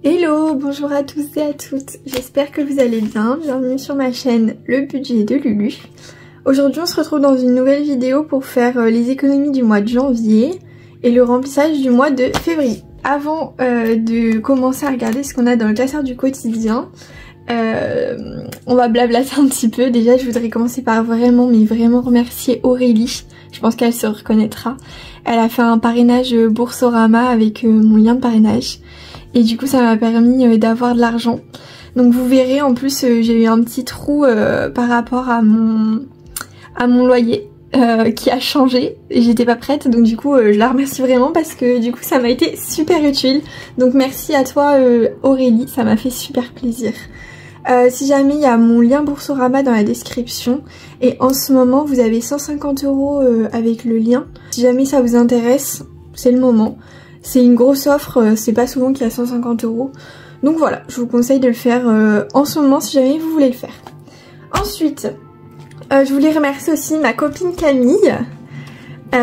Hello, bonjour à tous et à toutes, j'espère que vous allez bien, bienvenue sur ma chaîne Le Budget de Lulu. Aujourd'hui on se retrouve dans une nouvelle vidéo pour faire les économies du mois de janvier et le remplissage du mois de février. Avant de commencer à regarder ce qu'on a dans le classeur du quotidien, on va blablater un petit peu. Déjà je voudrais commencer par vraiment remercier Aurélie, je pense qu'elle se reconnaîtra. Elle a fait un parrainage Boursorama avec mon lien de parrainage. Et du coup ça m'a permis d'avoir de l'argent. Donc vous verrez, en plus j'ai eu un petit trou par rapport à mon loyer qui a changé. Et j'étais pas prête, donc du coup je la remercie vraiment parce que du coup ça m'a été super utile. Donc merci à toi Aurélie, ça m'a fait super plaisir. Si jamais il y a mon lien Boursorama dans la description. Et en ce moment vous avez 150 € avec le lien. Si jamais ça vous intéresse, c'est le moment. C'est une grosse offre, c'est pas souvent qu'il y a 150 €. Donc voilà, je vous conseille de le faire en ce moment si jamais vous voulez le faire. Ensuite, je voulais remercier aussi ma copine Camille.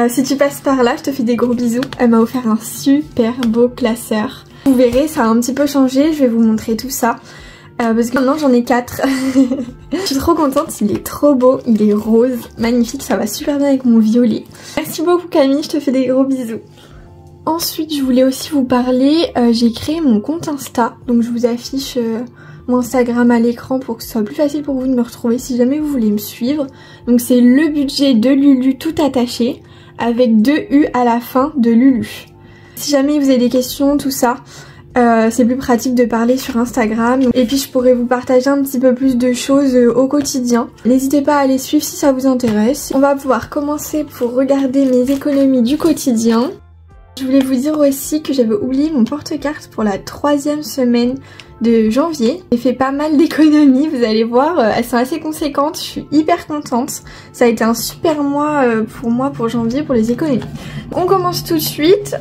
Si tu passes par là, je te fais des gros bisous. Elle m'a offert un super beau classeur. Vous verrez, ça a un petit peu changé, je vais vous montrer tout ça. Parce que maintenant j'en ai 4. Je suis trop contente, il est trop beau, il est rose, magnifique, ça va super bien avec mon violet. Merci beaucoup Camille, je te fais des gros bisous. Ensuite je voulais aussi vous parler, j'ai créé mon compte Insta, donc je vous affiche mon Instagram à l'écran pour que ce soit plus facile pour vous de me retrouver si jamais vous voulez me suivre. Donc c'est Le Budget de Lulu tout attaché, avec 2 U à la fin de Lulu. Si jamais vous avez des questions, tout ça, c'est plus pratique de parler sur Instagram. Et puis je pourrais vous partager un petit peu plus de choses au quotidien. N'hésitez pas à les suivre si ça vous intéresse. On va pouvoir commencer pour regarder mes économies du quotidien. Je voulais vous dire aussi que j'avais oublié mon porte-carte pour la 3e semaine de janvier. J'ai fait pas mal d'économies, vous allez voir, elles sont assez conséquentes, je suis hyper contente. Ça a été un super mois pour janvier, pour les économies. On commence tout de suite.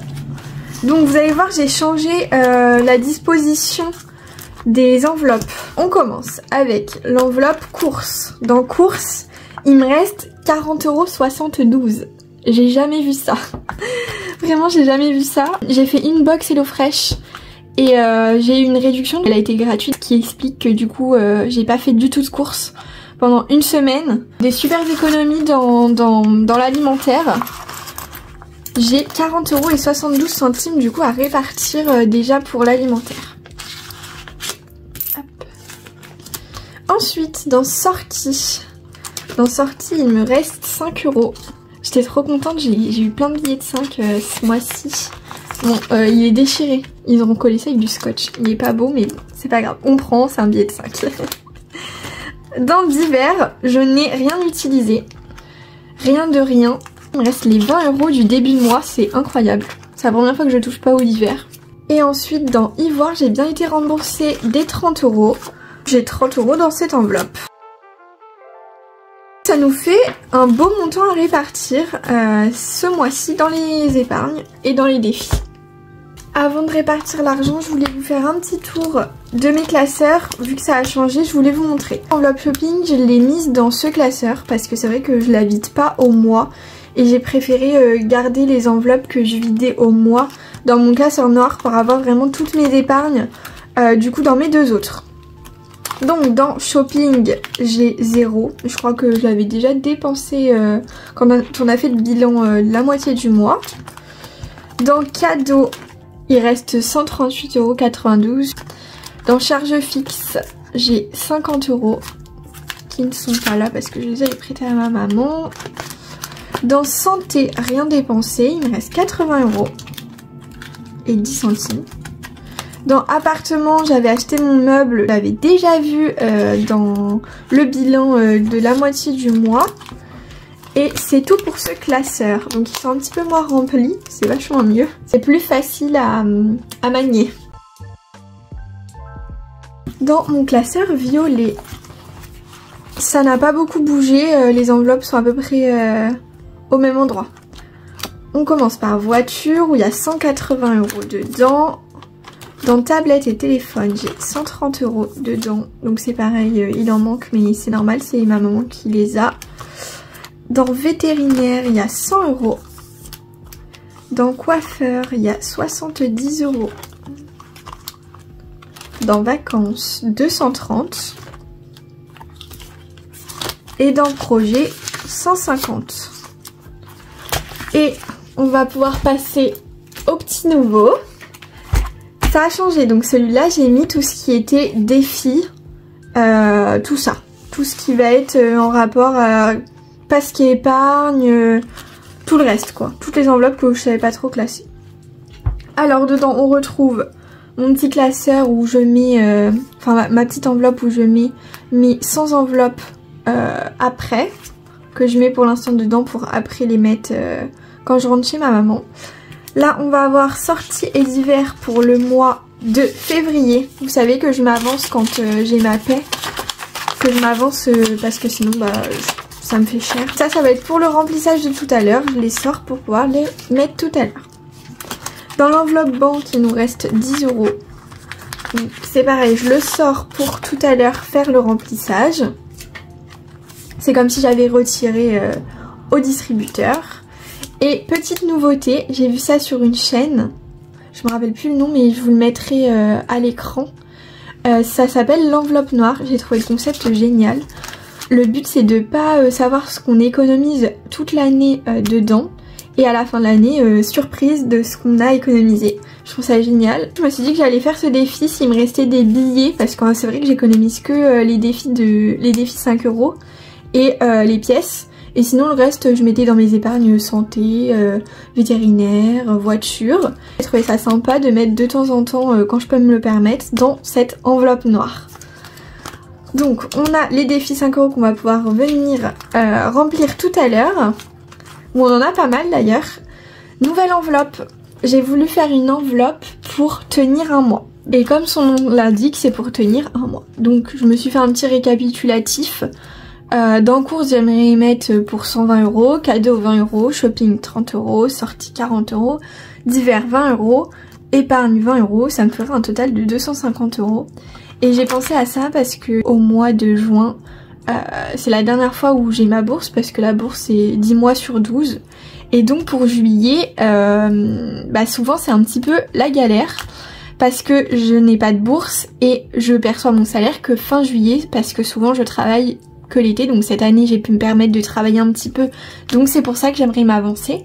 Donc vous allez voir, j'ai changé la disposition des enveloppes. On commence avec l'enveloppe courses. Dans courses, il me reste 40,72 €. J'ai jamais vu ça. Vraiment, j'ai jamais vu ça. J'ai fait une box HelloFresh et j'ai eu une réduction. Elle a été gratuite, qui explique que du coup, j'ai pas fait du tout de courses pendant une semaine. Des super économies dans l'alimentaire. J'ai 40,72 € du coup à répartir déjà pour l'alimentaire. Ensuite, dans sortie, il me reste 5 €. J'étais trop contente, j'ai eu plein de billets de 5 ce mois-ci. Bon, il est déchiré. Ils auront collé ça avec du scotch. Il est pas beau, mais c'est pas grave. On prend, c'est un billet de 5. Dans divers, je n'ai rien utilisé. Rien de rien. Il me reste les 20 € du début de mois, c'est incroyable. C'est la première fois que je touche pas au divers. Et ensuite, dans ivoire, j'ai bien été remboursée des 30 €. J'ai 30 € dans cette enveloppe. Ça nous fait un beau montant à répartir ce mois-ci dans les épargnes et dans les défis. Avant de répartir l'argent, je voulais vous faire un petit tour de mes classeurs. Vu que ça a changé, je voulais vous montrer. L'enveloppe shopping, je l'ai mise dans ce classeur parce que c'est vrai que je la vide pas au mois. Et j'ai préféré garder les enveloppes que je vidais au mois dans mon classeur noir pour avoir vraiment toutes mes épargnes du coup dans mes deux autres. Donc dans shopping, j'ai 0. Je crois que je l'avais déjà dépensé quand on a fait le bilan la moitié du mois. Dans cadeaux, il reste 138,92 €. Dans charge fixe, j'ai 50 € qui ne sont pas là parce que je les avais prêtés à ma maman. Dans santé, rien dépensé, il me reste 80 € et 10 centimes. Dans appartement, j'avais acheté mon meuble, je l'avais déjà vu dans le bilan de la moitié du mois. Et c'est tout pour ce classeur. Donc ils sont un petit peu moins remplis, c'est vachement mieux. C'est plus facile à manier. Dans mon classeur violet, ça n'a pas beaucoup bougé, les enveloppes sont à peu près au même endroit. On commence par voiture où il y a 180 € dedans. Dans tablette et téléphone, j'ai 130 € dedans. Donc c'est pareil, il en manque mais c'est normal, c'est ma maman qui les a. Dans vétérinaire, il y a 100 €. Dans coiffeur, il y a 70 €. dans Vacances 230 et dans Projet 150. Et on va pouvoir passer au petit nouveau. Ça a changé, donc celui-là j'ai mis tout ce qui était défi, tout ça. Tout ce qui va être en rapport à pas ce qui est épargne, tout le reste quoi. Toutes les enveloppes que je savais pas trop classer. Alors dedans on retrouve mon petit classeur où je mets, enfin ma petite enveloppe où je mets mes 100 enveloppes après, que je mets pour l'instant dedans pour après les mettre quand je rentre chez ma maman. Là on va avoir sorties et divers pour le mois de février. Vous savez que je m'avance quand j'ai ma paie, que je m'avance parce que sinon bah ça me fait cher. Ça va être pour le remplissage de tout à l'heure, je les sors pour pouvoir les mettre tout à l'heure. Dans l'enveloppe banque il nous reste 10 €. C'est pareil, je le sors pour tout à l'heure faire le remplissage. C'est comme si j'avais retiré au distributeur. Et petite nouveauté, j'ai vu ça sur une chaîne, je me rappelle plus le nom mais je vous le mettrai à l'écran. Ça s'appelle l'enveloppe noire, j'ai trouvé le concept génial. Le but c'est de pas savoir ce qu'on économise toute l'année dedans et à la fin de l'année, surprise de ce qu'on a économisé. Je trouve ça génial. Je me suis dit que j'allais faire ce défi s'il me restait des billets parce que c'est vrai que j'économise que les défis 5 € et les pièces. Et sinon le reste je mettais dans mes épargnes santé, vétérinaire, voiture. J'ai trouvé ça sympa de mettre de temps en temps quand je peux me le permettre dans cette enveloppe noire. Donc on a les défis 5 € qu'on va pouvoir venir remplir tout à l'heure. Où on en a pas mal d'ailleurs. Nouvelle enveloppe. J'ai voulu faire une enveloppe pour tenir un mois. Et comme son nom l'indique, c'est pour tenir un mois. Donc je me suis fait un petit récapitulatif. Dans course j'aimerais mettre pour 120 €, cadeau 20 €, shopping 30 €, sortie 40 €, divers 20 €, épargne 20 €, ça me ferait un total de 250 €. Et j'ai pensé à ça parce que au mois de juin, c'est la dernière fois où j'ai ma bourse parce que la bourse c'est 10 mois sur 12. Et donc pour juillet, bah souvent c'est un petit peu la galère. Parce que je n'ai pas de bourse et je perçois mon salaire que fin juillet parce que souvent je travaille que l'été, donc cette année j'ai pu me permettre de travailler un petit peu, donc c'est pour ça que j'aimerais m'avancer.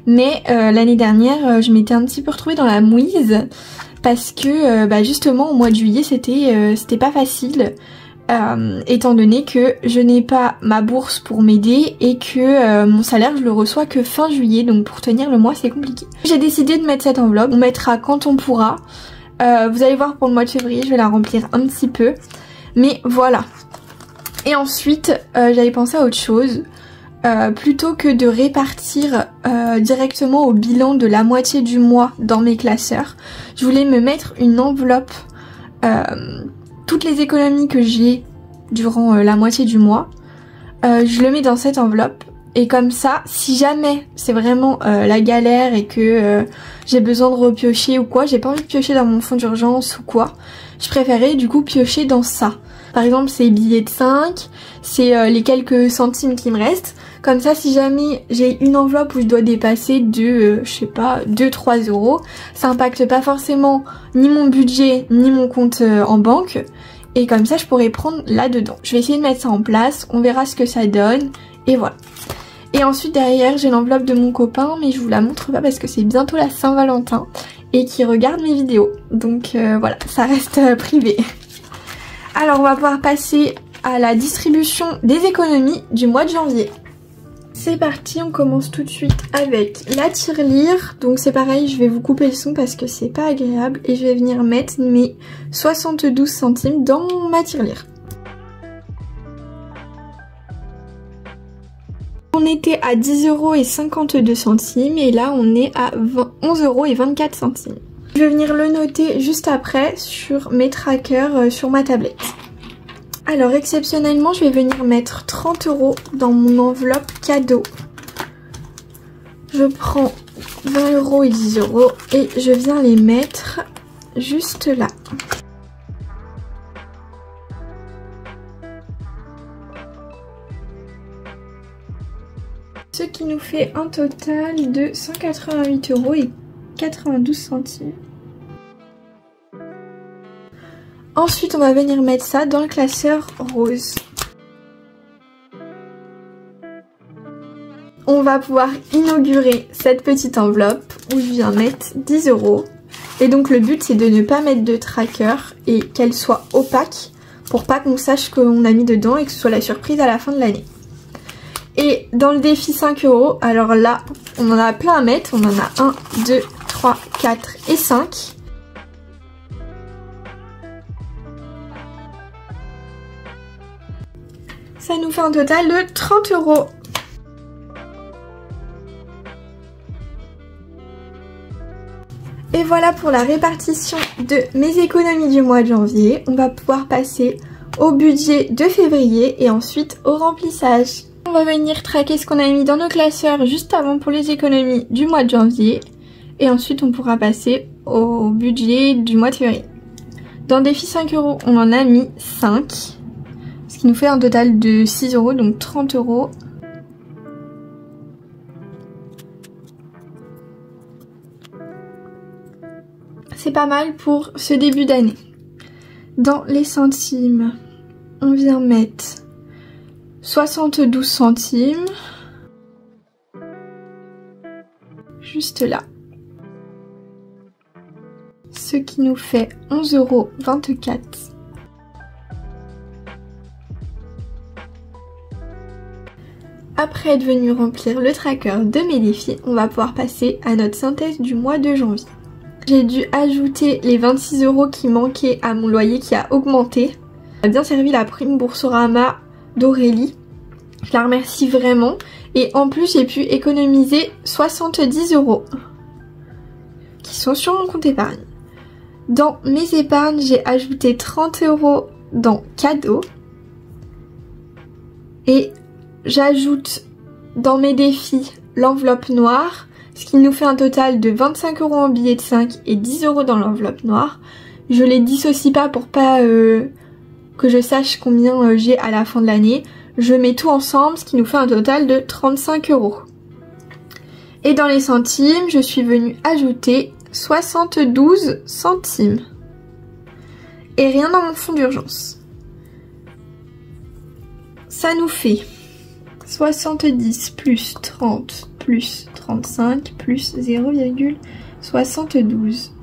Mais l'année dernière je m'étais un petit peu retrouvée dans la mouise parce que bah justement au mois de juillet c'était pas facile étant donné que je n'ai pas ma bourse pour m'aider et que mon salaire je le reçois que fin juillet, donc pour tenir le mois c'est compliqué. J'ai décidé de mettre cette enveloppe, on mettra quand on pourra. Vous allez voir pour le mois de février je vais la remplir un petit peu, mais voilà. Et ensuite, j'avais pensé à autre chose. Plutôt que de répartir directement au bilan de la moitié du mois dans mes classeurs, je voulais me mettre une enveloppe, toutes les économies que j'ai durant la moitié du mois, je le mets dans cette enveloppe. Et comme ça, si jamais c'est vraiment la galère et que j'ai besoin de repiocher ou quoi, j'ai pas envie de piocher dans mon fonds d'urgence ou quoi, je préférais du coup piocher dans ça. Par exemple ces billets de 5, c'est les quelques centimes qui me restent. Comme ça si jamais j'ai une enveloppe où je dois dépasser de, je sais pas, 2-3 €, ça impacte pas forcément ni mon budget ni mon compte en banque. Et comme ça je pourrais prendre là-dedans. Je vais essayer de mettre ça en place, on verra ce que ça donne et voilà. Et ensuite derrière j'ai l'enveloppe de mon copain mais je vous la montre pas parce que c'est bientôt la Saint-Valentin et qui regarde mes vidéos. Donc voilà, ça reste privé. Alors on va pouvoir passer à la distribution des économies du mois de janvier. C'est parti, on commence tout de suite avec la tirelire. Donc c'est pareil, je vais vous couper le son parce que c'est pas agréable et je vais venir mettre mes 72 centimes dans ma tirelire. On était à 10,52 € et là on est à 11,24 €. Je vais venir le noter juste après sur mes trackers sur ma tablette. Alors exceptionnellement je vais venir mettre 30 € dans mon enveloppe cadeau. Je prends 20 € et 10 € et je viens les mettre juste là. Ce qui nous fait un total de 188,92 €. Ensuite, on va venir mettre ça dans le classeur rose. On va pouvoir inaugurer cette petite enveloppe où je viens mettre 10 €. Et donc le but c'est de ne pas mettre de tracker et qu'elle soit opaque pour pas qu'on sache qu'on a mis dedans et que ce soit la surprise à la fin de l'année. Et dans le défi 5 €, alors là on en a plein à mettre, on en a 1, 2, 3, 4 et 5. Ça nous fait un total de 30 €. Et voilà pour la répartition de mes économies du mois de janvier. On va pouvoir passer au budget de février et ensuite au remplissage. On va venir traquer ce qu'on a mis dans nos classeurs juste avant pour les économies du mois de janvier. Et ensuite on pourra passer au budget du mois de février. Dans défi 5 €, on en a mis 5. Ce qui nous fait un total de 6 €, donc 30 €. C'est pas mal pour ce début d'année. Dans les centimes, on vient mettre 72 centimes. Juste là. Ce qui nous fait 11,24 €. Après être venu remplir le tracker de mes défis, on va pouvoir passer à notre synthèse du mois de janvier. J'ai dû ajouter les 26 € qui manquaient à mon loyer qui a augmenté. Ça a bien servi la prime Boursorama d'Aurélie. Je la remercie vraiment. Et en plus, j'ai pu économiser 70 € qui sont sur mon compte épargne. Dans mes épargnes, j'ai ajouté 30 € dans cadeaux. Et j'ajoute dans mes défis l'enveloppe noire. Ce qui nous fait un total de 25 € en billets de 5 et 10 € dans l'enveloppe noire. Je les dissocie pas pour pas que je sache combien j'ai à la fin de l'année. Je mets tout ensemble, ce qui nous fait un total de 35 €. Et dans les centimes, je suis venue ajouter 72 centimes. Et rien dans mon fonds d'urgence. Ça nous fait 70 plus 30 plus 35 plus 0,72.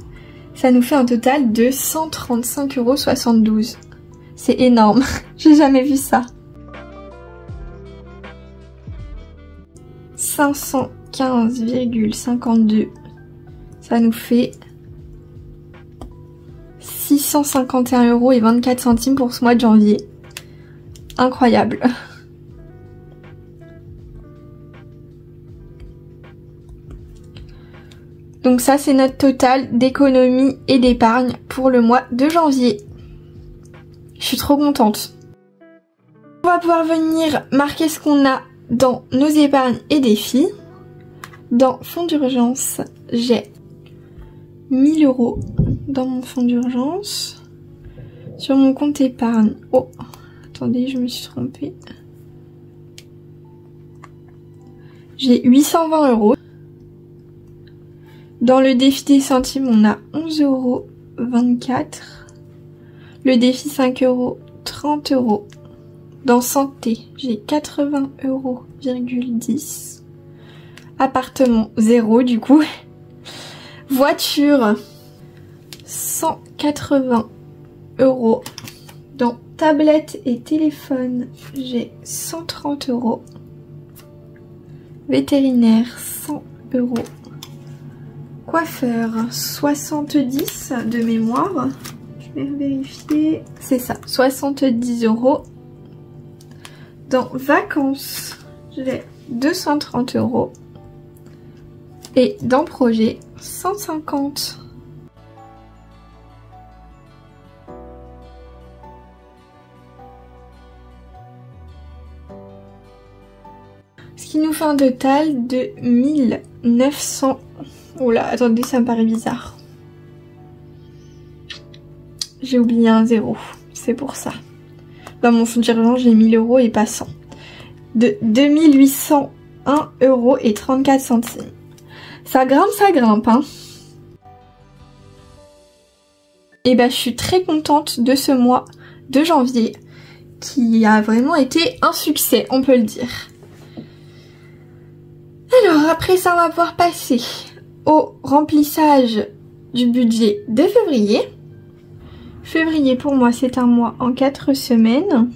Ça nous fait un total de 135,72 €. C'est énorme, j'ai jamais vu ça. 515,52. Ça nous fait 651,24 € pour ce mois de janvier. Incroyable. Donc ça c'est notre total d'économie et d'épargne pour le mois de janvier. Je suis trop contente. On va pouvoir venir marquer ce qu'on a dans nos épargnes et défis. Dans fonds d'urgence, j'ai 1000 € dans mon fonds d'urgence. Sur mon compte épargne, oh, attendez, je me suis trompée. J'ai 820 €. Dans le défi des centimes, on a 11,24 €. Le défi 5 €, 30 €. Dans santé, j'ai 80,10 €. Appartement, 0 du coup. Voiture, 180 €. Dans tablette et téléphone, j'ai 130 €. Vétérinaire, 100 €. Coiffeur, 70 de mémoire. Je vais vérifier. C'est ça, 70 €. Dans vacances, j'ai 230 €. Et dans projet, 150. Ce qui nous fait un total de 1900. Oh là, attendez, ça me paraît bizarre. J'ai oublié un 0, c'est pour ça. Dans mon fonds d'urgence, j'ai 1000 € et pas 100. De 2801,34 €. Ça grimpe, hein. et bah je suis très contente de ce mois de janvier qui a vraiment été un succès, on peut le dire. Alors après ça, on va pouvoir passer au remplissage du budget de février. Février pour moi c'est un mois en 4 semaines.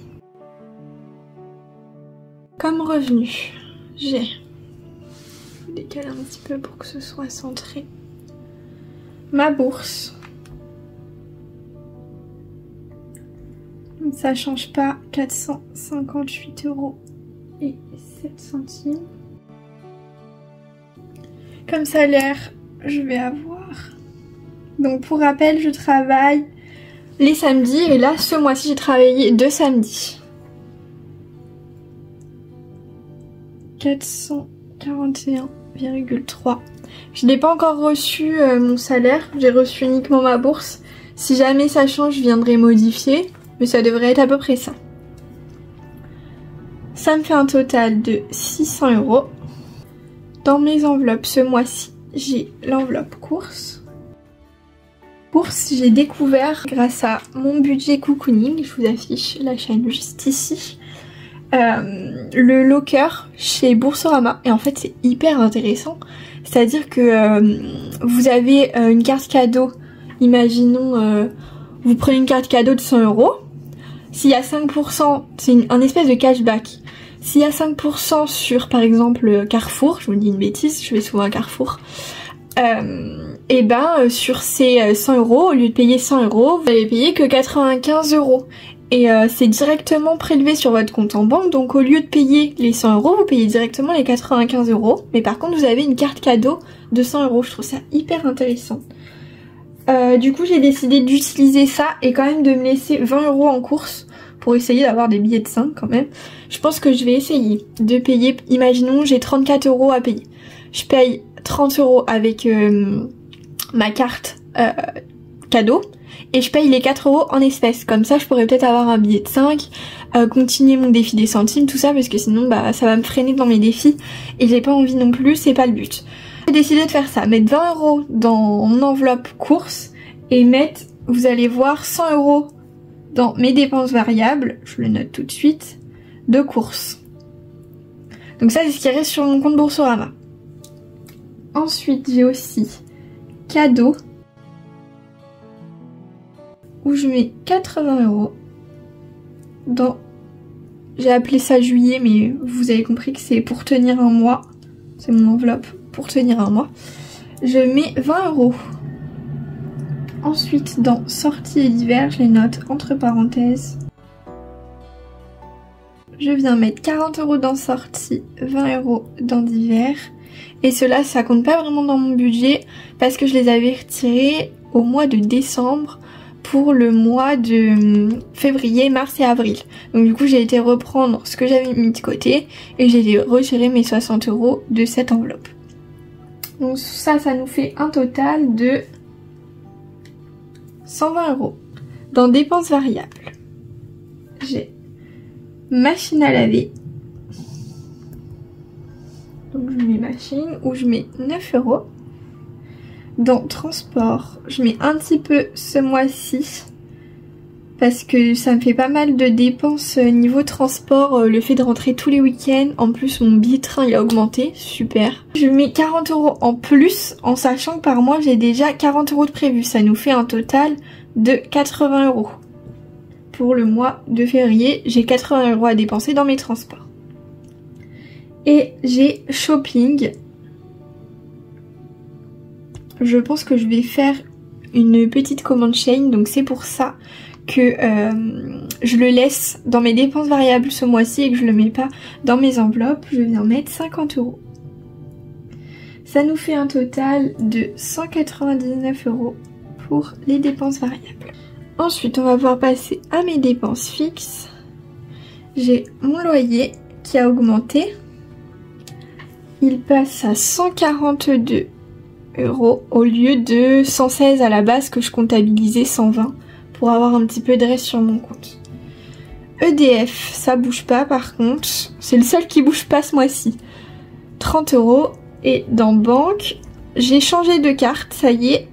Comme revenu, j'ai décalé un petit peu pour que ce soit centré. Ma bourse. Ça change pas, 458 € et 7 centimes. Comme salaire, je vais avoir. Donc pour rappel, je travaille les samedis et là ce mois-ci j'ai travaillé 2 samedis. 441,3. Je n'ai pas encore reçu mon salaire, j'ai reçu uniquement ma bourse. Si jamais ça change, je viendrai modifier, mais ça devrait être à peu près ça. Ça me fait un total de 600 €. Dans mes enveloppes ce mois-ci, j'ai l'enveloppe courses. Courses, j'ai découvert grâce à mon budget cocooning, je vous affiche la chaîne juste ici, le locker chez Boursorama. Et en fait c'est hyper intéressant, c'est à dire que vous avez une carte cadeau, imaginons vous prenez une carte cadeau de 100 €, s'il y a 5%, c'est un espèce de cashback. S'il y a 5% sur par exemple Carrefour, je vous dis une bêtise, je vais souvent à Carrefour, et ben sur ces 100 €, au lieu de payer 100 €, vous allez payer que 95 €. Et c'est directement prélevé sur votre compte en banque, donc au lieu de payer les 100 €, vous payez directement les 95 €. Mais par contre vous avez une carte cadeau de 100 €, je trouve ça hyper intéressant. Du coup j'ai décidé d'utiliser ça et quand même de me laisser 20 € en course pour essayer d'avoir des billets de 5 quand même. Je pense que je vais essayer de payer, imaginons j'ai 34 € à payer. Je paye 30 € avec ma carte cadeau et je paye les 4 € en espèces. Comme ça je pourrais peut-être avoir un billet de 5, continuer mon défi des centimes, tout ça, parce que sinon bah ça va me freiner dans mes défis et j'ai pas envie non plus, c'est pas le but. J'ai décidé de faire ça, mettre 20 € dans mon enveloppe course et mettre, vous allez voir, 100 € dans mes dépenses variables, je le note tout de suite, de course. Donc ça c'est ce qui reste sur mon compte Boursorama. Ensuite j'ai aussi cadeau, où je mets 80 € dans, j'ai appelé ça juillet mais vous avez compris que c'est pour tenir un mois, c'est mon enveloppe pour tenir un mois. Je mets 20 €. Ensuite dans sorties et d'hiver, je les note entre parenthèses. Je viens mettre 40 € dans sortie, 20 € dans d'hiver. Et cela, ça compte pas vraiment dans mon budget parce que je les avais retirés au mois de décembre pour le mois de février, mars et avril. Donc du coup j'ai été reprendre ce que j'avais mis de côté et j'ai retiré mes 60 € de cette enveloppe. Donc ça nous fait un total de 120 €. Dans dépenses variables, j'ai machine à laver. Donc je mets machine où je mets 9 €. Dans transport, je mets un petit peu ce mois-ci parce que ça me fait pas mal de dépenses niveau transport, le fait de rentrer tous les week-ends. En plus mon billet de train il a augmenté, super. Je mets 40 € en plus en sachant que par mois j'ai déjà 40 € de prévu. Ça nous fait un total de 80 €. Pour le mois de février, j'ai 80 € à dépenser dans mes transports. Et j'ai shopping. Je pense que je vais faire une petite commande Shein, donc c'est pour ça que je le laisse dans mes dépenses variables ce mois-ci et que je le mets pas dans mes enveloppes. Je viens mettre 50 €. Ça nous fait un total de 199 € pour les dépenses variables. Ensuite, on va pouvoir passer à mes dépenses fixes. J'ai mon loyer qui a augmenté. Il passe à 142 € au lieu de 116 à la base que je comptabilisais 120 pour avoir un petit peu de reste sur mon compte. EDF, ça bouge pas par contre, c'est le seul qui bouge pas ce mois-ci. 30 €. Et dans banque, j'ai changé de carte, ça y est.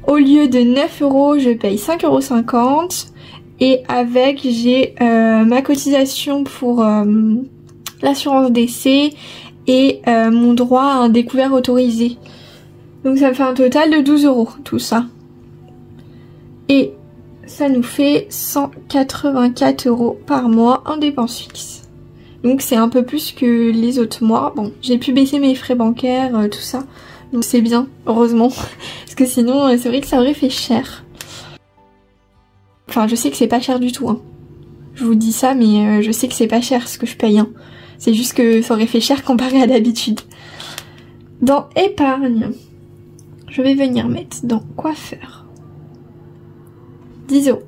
Au lieu de 9 €, je paye 5,50 €. Et avec, j'ai ma cotisation pour l'assurance décès et mon droit à un découvert autorisé. Donc ça me fait un total de 12 € tout ça. Et ça nous fait 184 € par mois en dépenses fixes. Donc c'est un peu plus que les autres mois. Bon, j'ai pu baisser mes frais bancaires, tout ça. Donc c'est bien, heureusement. Parce que sinon, c'est vrai que ça aurait fait cher. Enfin, je sais que c'est pas cher du tout, hein. Je vous dis ça, mais je sais que c'est pas cher ce que je paye, hein. C'est juste que ça aurait fait cher comparé à d'habitude. Dans épargne, je vais venir mettre dans coiffeur 10 €.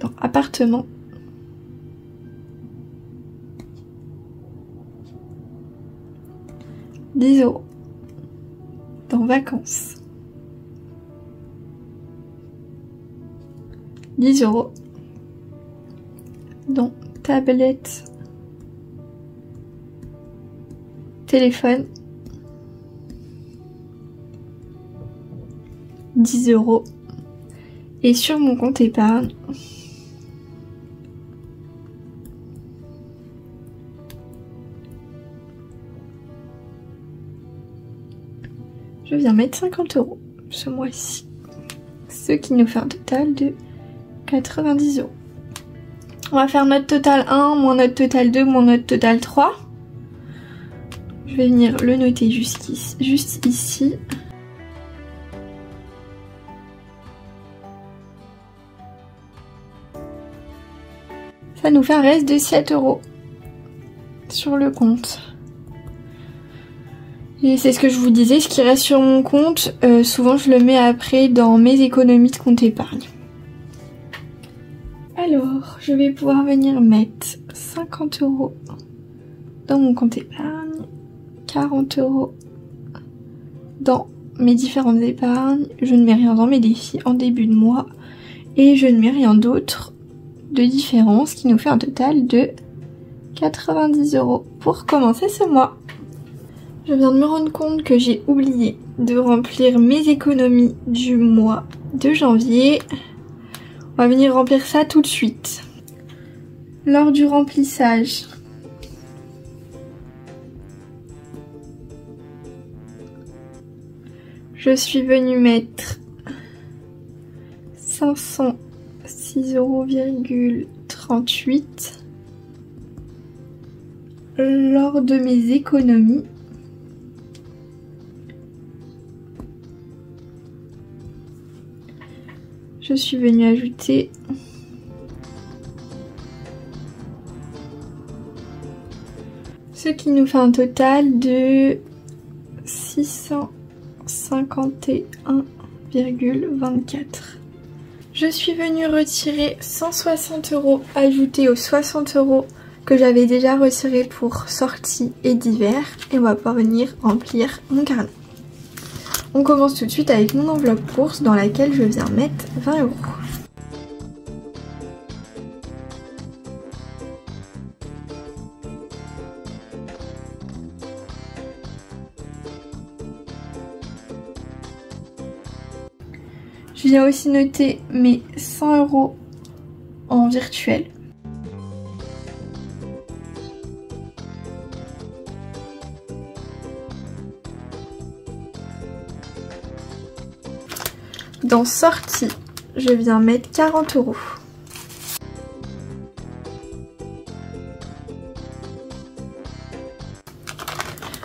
Dans appartement, 10 €. Dans vacances, 10 €. Dans tablette, téléphone, 10 €. Et sur mon compte épargne, je viens mettre 50 € ce mois-ci. Ce qui nous fait un total de 90 €. On va faire notre total 1, moins notre total 2, moins notre total 3. Je vais venir le noter juste ici. Ça nous fait un reste de 7 € sur le compte. Et c'est ce que je vous disais, ce qui reste sur mon compte, souvent je le mets après dans mes économies de compte épargne. Alors, je vais pouvoir venir mettre 50 € dans mon compte épargne, 40 € dans mes différentes épargnes, je ne mets rien dans mes défis en début de mois, et je ne mets rien d'autre de différent, ce qui nous fait un total de 90 € pour commencer ce mois. Je viens de me rendre compte que j'ai oublié de remplir mes économies du mois de janvier. On va venir remplir ça tout de suite. Lors du remplissage, je suis venue mettre 506,38 € lors de mes économies. Je suis venue ajouter ce qui nous fait un total de 651,24 €. Je suis venue retirer 160 € ajoutés aux 60 € que j'avais déjà retirés pour sortie et d'hiver, et on va pouvoir venir remplir mon carnet. On commence tout de suite avec mon enveloppe course dans laquelle je viens mettre 20 €. Je viens aussi noter mes 100 € en virtuel. Dans sortie, je viens mettre 40 €.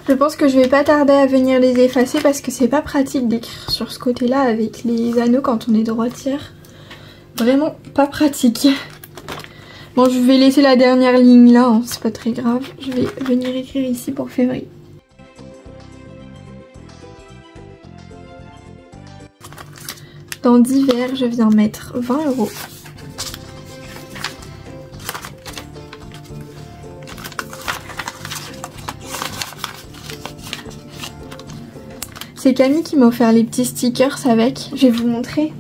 Je pense que je vais pas tarder à venir les effacer parce que c'est pas pratique d'écrire sur ce côté-là avec les anneaux quand on est droitière. Vraiment pas pratique. Bon, je vais laisser la dernière ligne là, hein, c'est pas très grave. Je vais venir écrire ici pour février. Dans d'hiver, je viens mettre 20 €. C'est Camille qui m'a offert les petits stickers avec. Je vais vous montrer.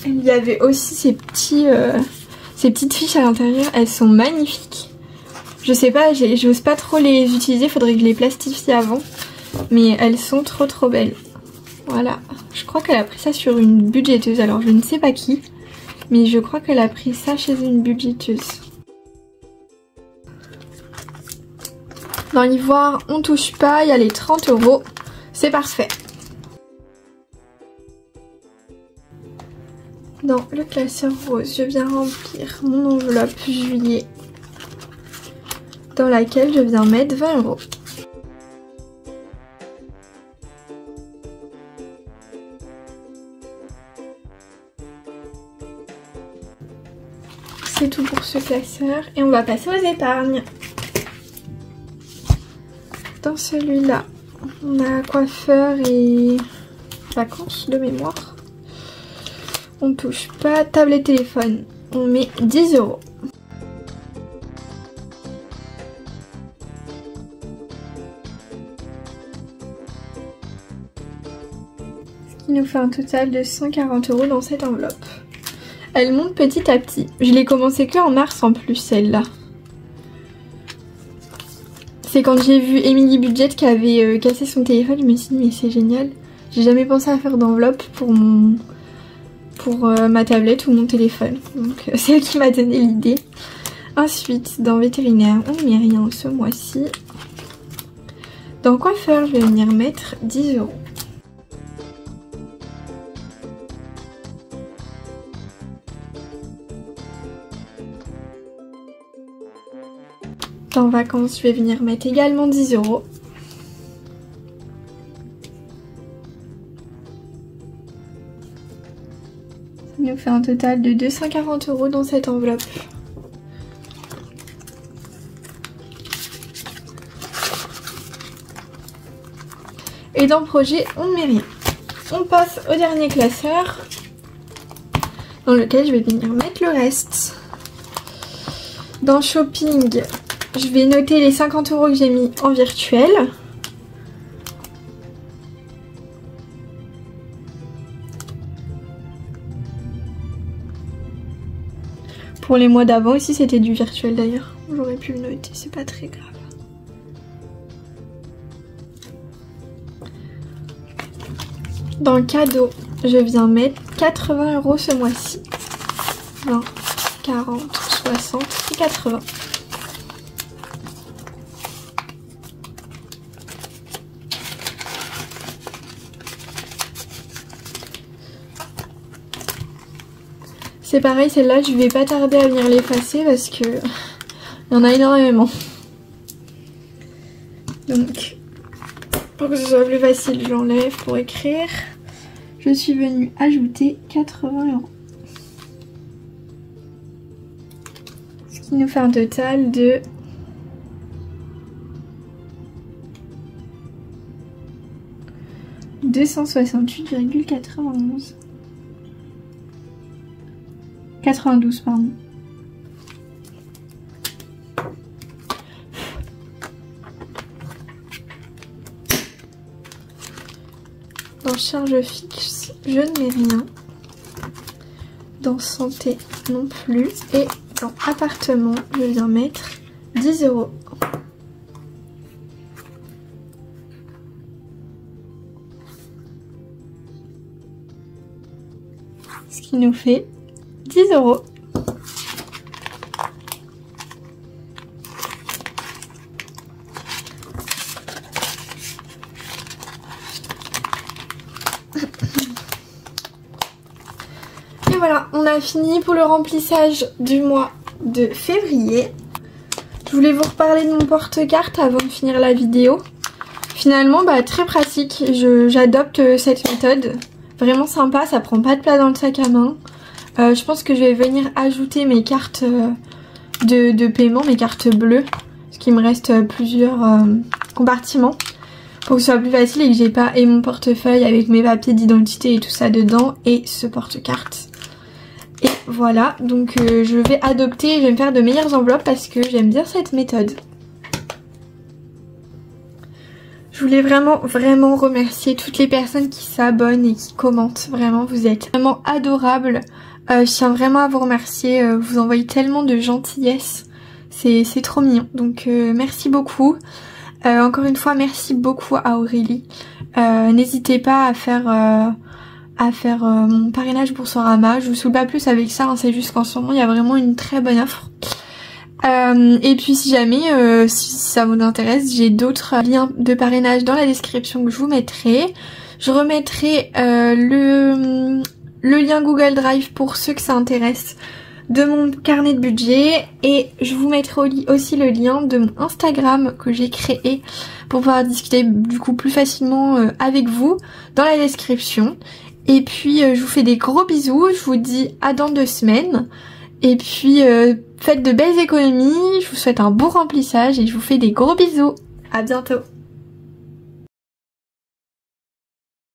Il y avait aussi ces petites fiches à l'intérieur. Elles sont magnifiques. Je sais pas, j'ose pas trop les utiliser. Faudrait que je les plastifie avant. Mais elles sont trop belles. Voilà, je crois qu'elle a pris ça sur une budgéteuse, alors je ne sais pas qui, mais je crois qu'elle a pris ça chez une budgéteuse. Dans l'ivoire, on touche pas, il y a les 30 €, c'est parfait. Dans le classeur rose, je viens remplir mon enveloppe juillet, dans laquelle je viens mettre 20 €. C'est tout pour ce classeur et on va passer aux épargnes. Dans celui-là, on a coiffeur et vacances de mémoire. On touche pas, table et téléphone, on met 10 €. Ce qui nous fait un total de 140 € dans cette enveloppe. Elle monte petit à petit. Je l'ai commencé que en mars en plus, celle-là. C'est quand j'ai vu Emily Budget qui avait cassé son téléphone, je me suis dit mais c'est génial. J'ai jamais pensé à faire d'enveloppe pour ma tablette ou mon téléphone. Donc c'est elle qui m'a donné l'idée. Ensuite, dans vétérinaire, on ne met rien ce mois-ci. Dans coiffeur, je vais venir mettre 10 €. Dans vacances, je vais venir mettre également 10 €. Ça nous fait un total de 240 € dans cette enveloppe. Et dans projet, on ne met rien. On passe au dernier classeur, dans lequel je vais venir mettre le reste. Dans shopping, je vais noter les 50 € que j'ai mis en virtuel. Pour les mois d'avant aussi c'était du virtuel d'ailleurs. J'aurais pu le noter, c'est pas très grave. Dans cadeau, je viens mettre 80 € ce mois-ci. 20, 40, 60 et 80. C'est pareil, celle-là, je vais pas tarder à venir l'effacer parce que il y en a énormément. Donc, pour que ce soit plus facile, j'enlève pour écrire. Je suis venue ajouter 80 €. Ce qui nous fait un total de 268,91. 92, pardon. Dans charge fixe, je ne mets rien. Dans santé non plus. Et dans appartement, je viens mettre 10 €. Ce qui nous fait 10 €. Et voilà, on a fini pour le remplissage du mois de février. Je voulais vous reparler de mon porte-carte avant de finir la vidéo. Finalement, très pratique, j'adopte cette méthode. Vraiment sympa, ça prend pas de place dans le sac à main. Je pense que je vais venir ajouter mes cartes de paiement, mes cartes bleues. Parce qu'il me reste plusieurs compartiments. Pour que ce soit plus facile et que j'ai pas et mon portefeuille avec mes papiers d'identité et tout ça dedans. Et ce porte-carte. Et voilà, donc je vais adopter, je vais me faire de meilleures enveloppes parce que j'aime bien cette méthode. Je voulais vraiment remercier toutes les personnes qui s'abonnent et qui commentent. Vraiment, vous êtes vraiment adorables. Je tiens vraiment à vous remercier. Vous envoyez tellement de gentillesse. C'est trop mignon. Donc merci beaucoup. Encore une fois, merci beaucoup à Aurélie. N'hésitez pas à faire mon parrainage Boursorama. Je vous saoule pas plus avec ça, hein, c'est juste qu'en ce moment il y a vraiment une très bonne offre. Et puis si jamais si ça vous intéresse, j'ai d'autres liens de parrainage dans la description que je vous mettrai. Je remettrai le lien Google Drive pour ceux que ça intéresse de mon carnet de budget, et je vous mettrai aussi le lien de mon Instagram que j'ai créé pour pouvoir discuter du coup plus facilement avec vous dans la description. Et puis je vous fais des gros bisous, je vous dis à dans 2 semaines, et puis faites de belles économies, je vous souhaite un bon remplissage et je vous fais des gros bisous. À bientôt.